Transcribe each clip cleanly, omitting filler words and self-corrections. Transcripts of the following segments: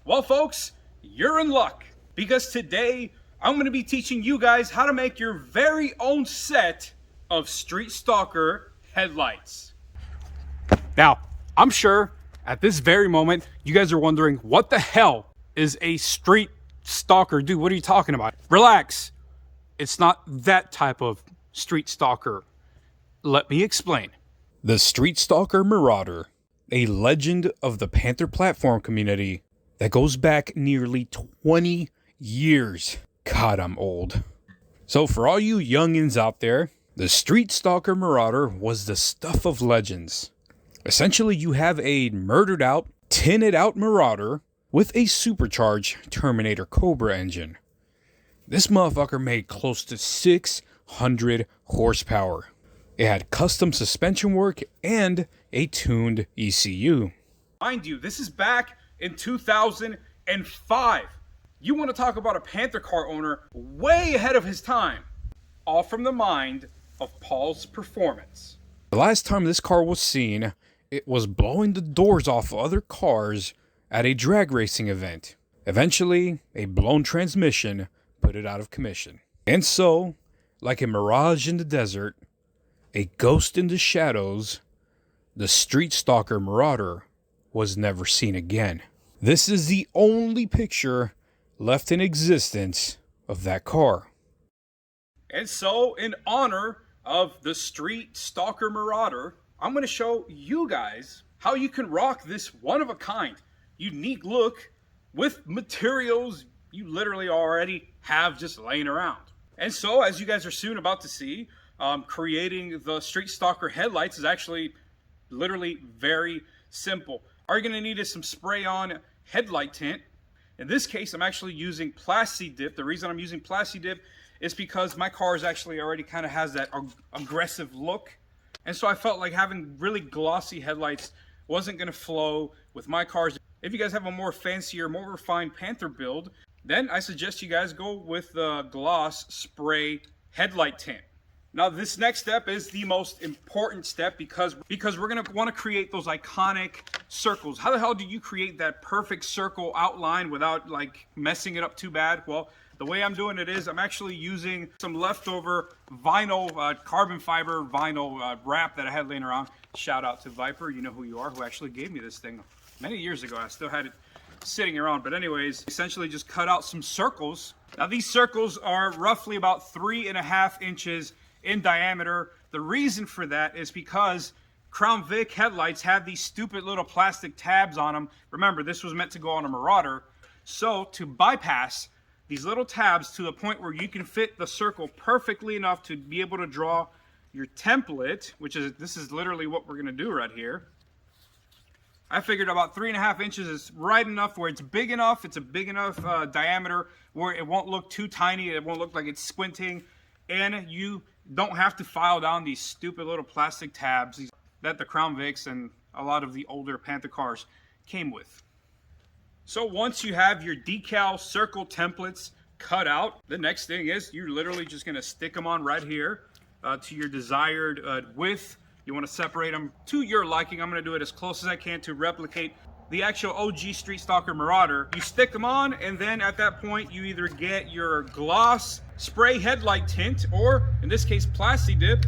Well, folks, you're in luck because today I'm going to be teaching you guys how to make your very own set of Street Stalker headlights. Now, I'm sure at this very moment you guys are wondering, what the hell is a Street Stalker? Dude, what are you talking about? Relax. It's not that type of Street Stalker. Let me explain. The Street Stalker Marauder, a legend of the Panther platform community that goes back nearly 20 years. God, I'm old. So for all you youngins out there, the Street Stalker Marauder was the stuff of legends. Essentially, you have a murdered out, tinted out Marauder with a supercharged Terminator Cobra engine. This motherfucker made close to 600 horsepower. It had custom suspension work and a tuned ECU. Mind you, this is back in 2005. You want to talk about a Panther car owner way ahead of his time. All from the mind of Paul's Performance. The last time this car was seen, it was blowing the doors off other cars at a drag racing event. Eventually, a blown transmission put it out of commission. And so, like a mirage in the desert, a ghost in the shadows, the Street Stalker Marauder was never seen again. This is the only picture left in existence of that car. And so, in honor of the Street Stalker Marauder, I'm going to show you guys how you can rock this one-of-a-kind, unique look with materials you literally already have just laying around. And so, as you guys are soon about to see, creating the Street Stalker headlights is actually literally very simple. All you're going to need is some spray-on headlight tint. In this case, I'm actually using Plasti Dip. The reason I'm using Plasti Dip is because my car is actually already kind of has that aggressive look. And so I felt like having really glossy headlights wasn't going to flow with my cars. If you guys have a more fancier, more refined Panther build, then I suggest you guys go with the gloss spray headlight tint. Now, this next step is the most important step because we're going to want to create those iconic circles. How the hell do you create that perfect circle outline without like messing it up too bad? Well, the way I'm doing it is I'm actually using some leftover vinyl, carbon fiber vinyl wrap that I had laying around. Shout out to Viper, you know who you are, who actually gave me this thing many years ago. I still had it sitting around, but anyways, essentially just cut out some circles. Now, these circles are roughly about 3.5 inches in diameter. The reason for that is because Crown Vic headlights have these stupid little plastic tabs on them. Remember, this was meant to go on a Marauder. So to bypass these little tabs to the point where you can fit the circle perfectly enough to be able to draw your template, this is literally what we're going to do right here. I figured about 3.5 inches is right enough where it's big enough. It's a big enough diameter where it won't look too tiny. It won't look like it's squinting. And you don't have to file down these stupid little plastic tabs that the Crown Vics and a lot of the older Panther cars came with. So once you have your decal circle templates cut out, the next thing is you're literally just going to stick them on right here to your desired width. You want to separate them to your liking. I'm going to do it as close as I can to replicate the actual OG Street Stalker Marauder. You stick them on, and then at that point you either get your gloss spray headlight tint, or in this case Plasti Dip,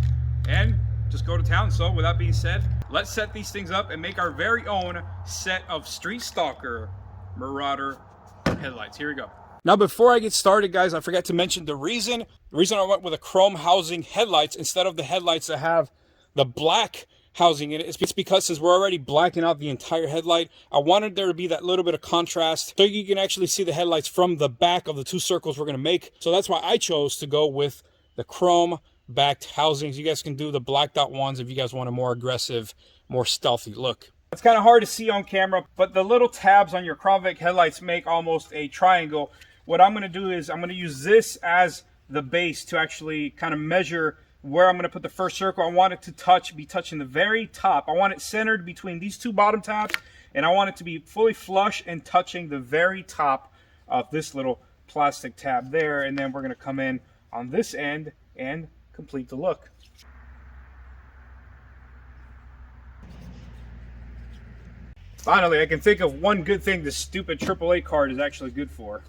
and just go to town. So with that being said, let's set these things up and make our very own set of Street Stalker Marauder headlights. Here we go. Now, before I get started, guys, I forgot to mention the reason I went with a chrome housing headlights instead of the headlights that have the black housing in it. It's because since we're already blacking out the entire headlight, I wanted there to be that little bit of contrast so you can actually see the headlights from the back of the two circles we're going to make. So that's why I chose to go with the chrome backed housings. You guys can do the blacked out ones if you guys want a more aggressive, more stealthy look. It's kind of hard to see on camera, but the little tabs on your Crown Vic headlights make almost a triangle. What I'm going to do is I'm going to use this as the base to actually kind of measure where I'm going to put the first circle. I want it to be touching the very top. I want it centered between these two bottom tabs, and I want it to be fully flush and touching the very top of this little plastic tab there. And then we're going to come in on this end and complete the look. Finally, I can think of one good thing this stupid AAA card is actually good for.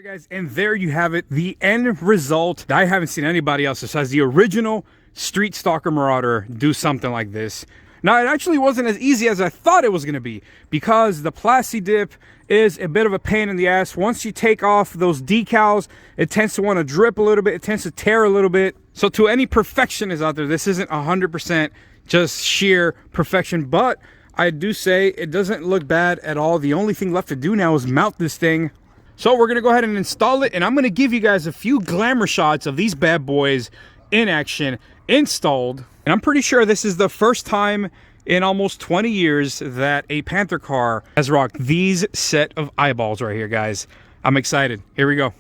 Guys, and there you have it, the end result. I haven't seen anybody else besides the original Street Stalker Marauder do something like this. Now, it actually wasn't as easy as I thought it was going to be, because the plasti dip is a bit of a pain in the ass. Once you take off those decals, it tends to want to drip a little bit, it tends to tear a little bit. So to any perfectionists out there, this isn't 100% just sheer perfection, but I do say it doesn't look bad at all. The only thing left to do now is mount this thing. So we're going to go ahead and install it, and I'm going to give you guys a few glamour shots of these bad boys in action, installed. And I'm pretty sure this is the first time in almost 20 years that a Panther car has rocked these set of eyeballs right here, guys. I'm excited. Here we go.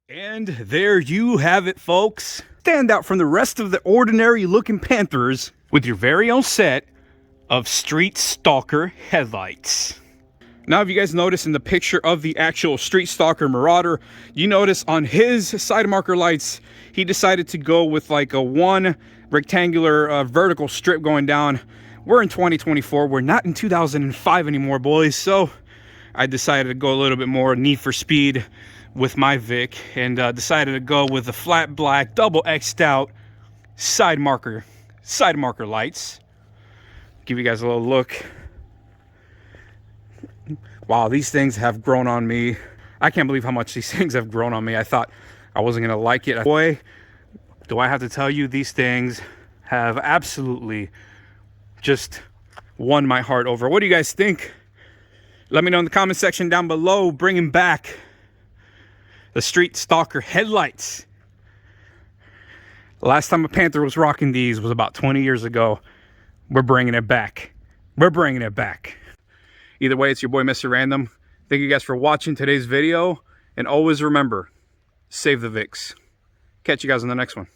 And there you have it, folks. Stand out from the rest of the ordinary looking Panthers with your very own set of Street Stalker headlights. Now, if you guys notice in the picture of the actual Street Stalker Marauder, you notice on his side marker lights, he decided to go with like a one rectangular vertical strip going down. We're in 2024. We're not in 2005 anymore, boys. So I decided to go a little bit more Need for Speed with my Vic, and decided to go with the flat black double X'd out side marker lights. Give you guys a little look. Wow, these things have grown on me. I can't believe how much these things have grown on me. I thought I wasn't gonna like it. Boy, do I have to tell you, these things have absolutely just won my heart over. What do you guys think? Let me know in the comment section down below. Bringing back the Street Stalker headlights. Last time a Panther was rocking these was about 20 years ago. We're bringing it back. We're bringing it back. Either way, it's your boy, Mr. Random. Thank you guys for watching today's video. And always remember, save the Vics. Catch you guys in the next one.